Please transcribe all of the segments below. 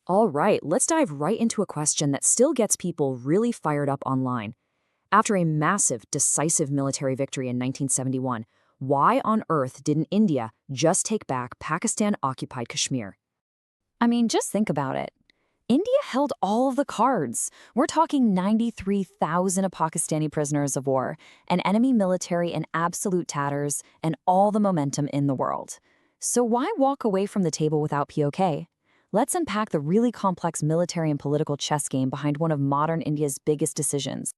All right, let's dive right into a question that still gets people really fired up online. After a massive, decisive military victory in 1971, why on earth didn't India just take back Pakistan-occupied Kashmir? I mean, just think about it. India held all of the cards. We're talking 93,000 Pakistani prisoners of war, an enemy military in absolute tatters, and all the momentum in the world. So why walk away from the table without POK? Let's unpack the really complex military and political chess game behind one of modern India's biggest decisions.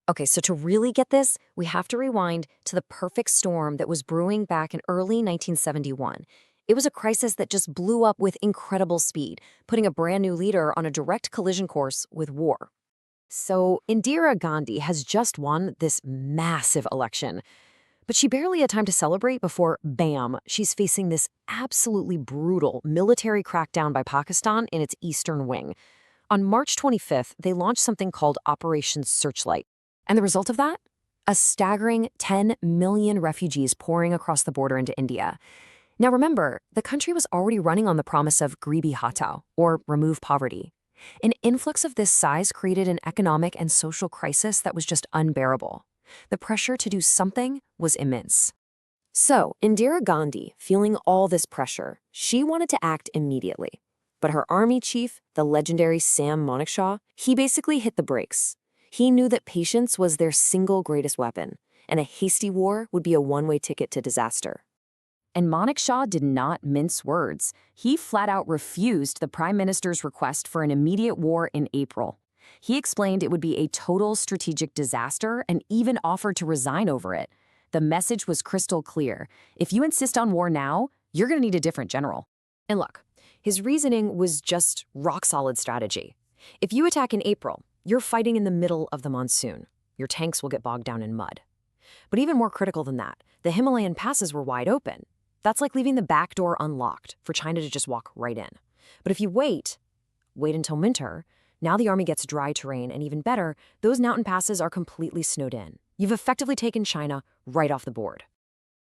Okay, so to really get this, we have to rewind to the perfect storm that was brewing back in early 1971. It was a crisis that just blew up with incredible speed, putting a brand new leader on a direct collision course with war. So Indira Gandhi has just won this massive election, but she barely had time to celebrate before, bam, she's facing this absolutely brutal military crackdown by Pakistan in its eastern wing. On March 25th, they launched something called Operation Searchlight. And the result of that? A staggering 10 million refugees pouring across the border into India. Now remember, the country was already running on the promise of Gribi Hatao, or remove poverty. An influx of this size created an economic and social crisis that was just unbearable. The pressure to do something was immense. So, Indira Gandhi, feeling all this pressure, she wanted to act immediately. But her army chief, the legendary Manekshaw, he basically hit the brakes. He knew that patience was their single greatest weapon, and a hasty war would be a one-way ticket to disaster. And Manekshaw did not mince words. He flat out refused the Prime Minister's request for an immediate war in April. He explained it would be a total strategic disaster and even offered to resign over it. The message was crystal clear. If you insist on war now, you're going to need a different general. And look, his reasoning was just rock-solid strategy. If you attack in April, you're fighting in the middle of the monsoon. Your tanks will get bogged down in mud. But even more critical than that, the Himalayan passes were wide open. That's like leaving the back door unlocked for China to just walk right in. But if you wait until winter, now the army gets dry terrain, and even better, those mountain passes are completely snowed in. You've effectively taken China right off the board.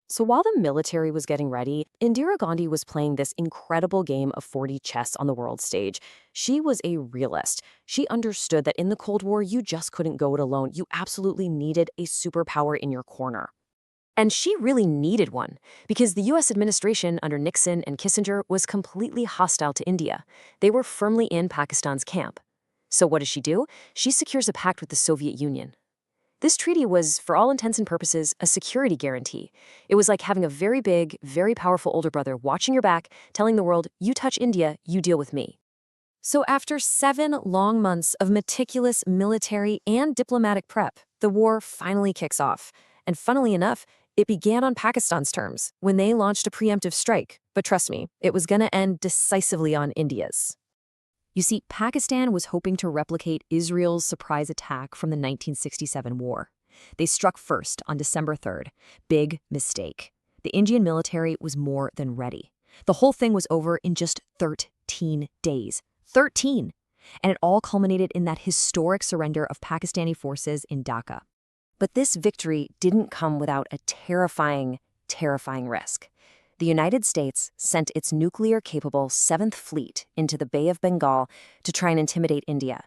So while the military was getting ready, Indira Gandhi was playing this incredible game of 4D chess on the world stage. She was a realist. She understood that in the Cold War, you just couldn't go it alone. You absolutely needed a superpower in your corner. And she really needed one, because the US administration under Nixon and Kissinger was completely hostile to India. They were firmly in Pakistan's camp. So what does she do? She secures a pact with the Soviet Union. This treaty was, for all intents and purposes, a security guarantee. It was like having a very big, very powerful older brother watching your back, telling the world, you touch India, you deal with me. So after 7 long months of meticulous military and diplomatic prep, the war finally kicks off. And funnily enough, it began on Pakistan's terms, when they launched a preemptive strike. But trust me, it was going to end decisively on India's. You see, Pakistan was hoping to replicate Israel's surprise attack from the 1967 war. They struck first on December 3rd. Big mistake. The Indian military was more than ready. The whole thing was over in just 13 days. 13! And it all culminated in that historic surrender of Pakistani forces in Dhaka. But this victory didn't come without a terrifying risk. The United States sent its nuclear-capable 7th Fleet into the Bay of Bengal to try and intimidate India.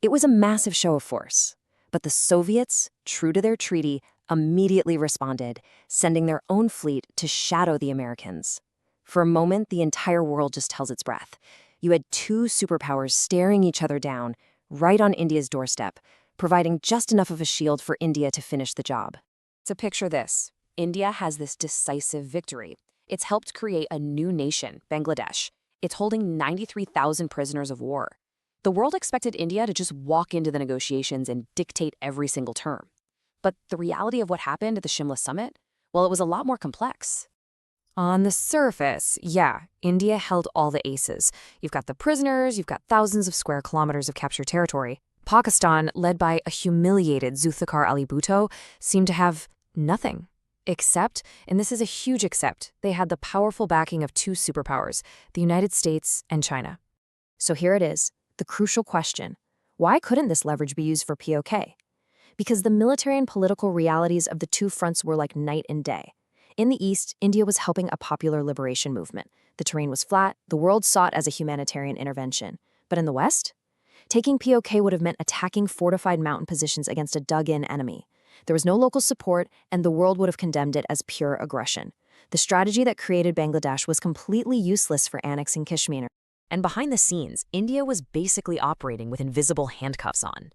It was a massive show of force, but the Soviets, true to their treaty, immediately responded, sending their own fleet to shadow the Americans. For a moment, the entire world just held its breath. You had 2 superpowers staring each other down, right on India's doorstep, providing just enough of a shield for India to finish the job. So picture this. India has this decisive victory. It's helped create a new nation, Bangladesh. It's holding 93,000 prisoners of war. The world expected India to just walk into the negotiations and dictate every single term. But the reality of what happened at the Shimla summit? Well, it was a lot more complex. On the surface, yeah, India held all the aces. You've got the prisoners, you've got thousands of square kilometers of captured territory. Pakistan, led by a humiliated Zulfikar Ali Bhutto, seemed to have nothing. Except, and this is a huge except, they had the powerful backing of 2 superpowers, the United States and China. So here it is, the crucial question. Why couldn't this leverage be used for POK? Because the military and political realities of the 2 fronts were like night and day. In the East, India was helping a popular liberation movement. The terrain was flat, the world saw it as a humanitarian intervention. But in the West? Taking POK would have meant attacking fortified mountain positions against a dug-in enemy. There was no local support, and the world would have condemned it as pure aggression. The strategy that created Bangladesh was completely useless for annexing Kashmir. And behind the scenes, India was basically operating with invisible handcuffs on.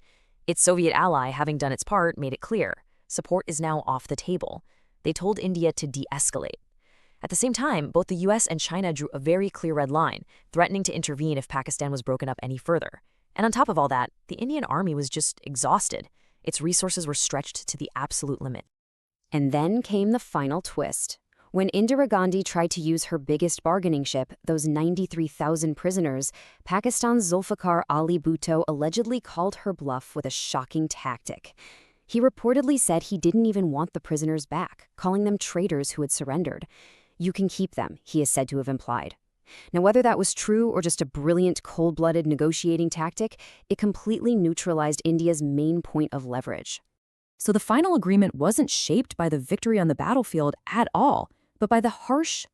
Its Soviet ally, having done its part, made it clear. Support is now off the table. They told India to de-escalate. At the same time, both the US and China drew a very clear red line, threatening to intervene if Pakistan was broken up any further. And on top of all that, the Indian army was just exhausted. Its resources were stretched to the absolute limit. And then came the final twist. When Indira Gandhi tried to use her biggest bargaining chip, those 93,000 prisoners, Pakistan's Zulfikar Ali Bhutto allegedly called her bluff with a shocking tactic. He reportedly said he didn't even want the prisoners back, calling them traitors who had surrendered. "You can keep them," he is said to have implied. Now, whether that was true or just a brilliant, cold-blooded negotiating tactic, it completely neutralized India's main point of leverage. So the final agreement wasn't shaped by the victory on the battlefield at all, but by the harsh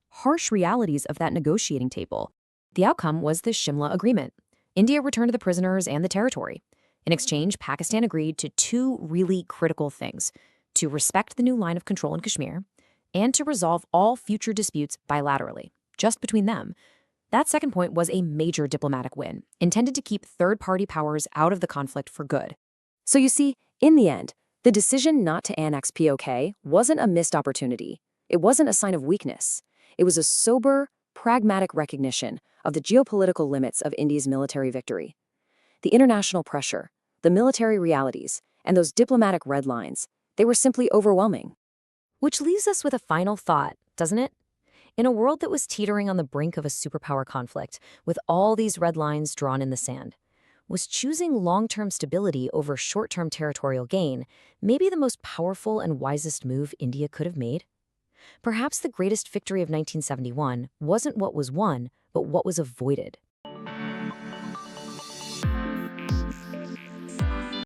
realities of that negotiating table. The outcome was the Shimla Agreement. India returned the prisoners and the territory. In exchange, Pakistan agreed to two really critical things: to respect the new line of control in Kashmir, and to resolve all future disputes bilaterally, just between them. That second point was a major diplomatic win, intended to keep third-party powers out of the conflict for good. So you see, in the end, the decision not to annex POK wasn't a missed opportunity. It wasn't a sign of weakness. It was a sober, pragmatic recognition of the geopolitical limits of India's military victory. The international pressure, the military realities, and those diplomatic red lines, they were simply overwhelming. Which leaves us with a final thought, doesn't it? In a world that was teetering on the brink of a superpower conflict, with all these red lines drawn in the sand, was choosing long-term stability over short-term territorial gain maybe the most powerful and wisest move India could have made? Perhaps the greatest victory of 1971 wasn't what was won, but what was avoided.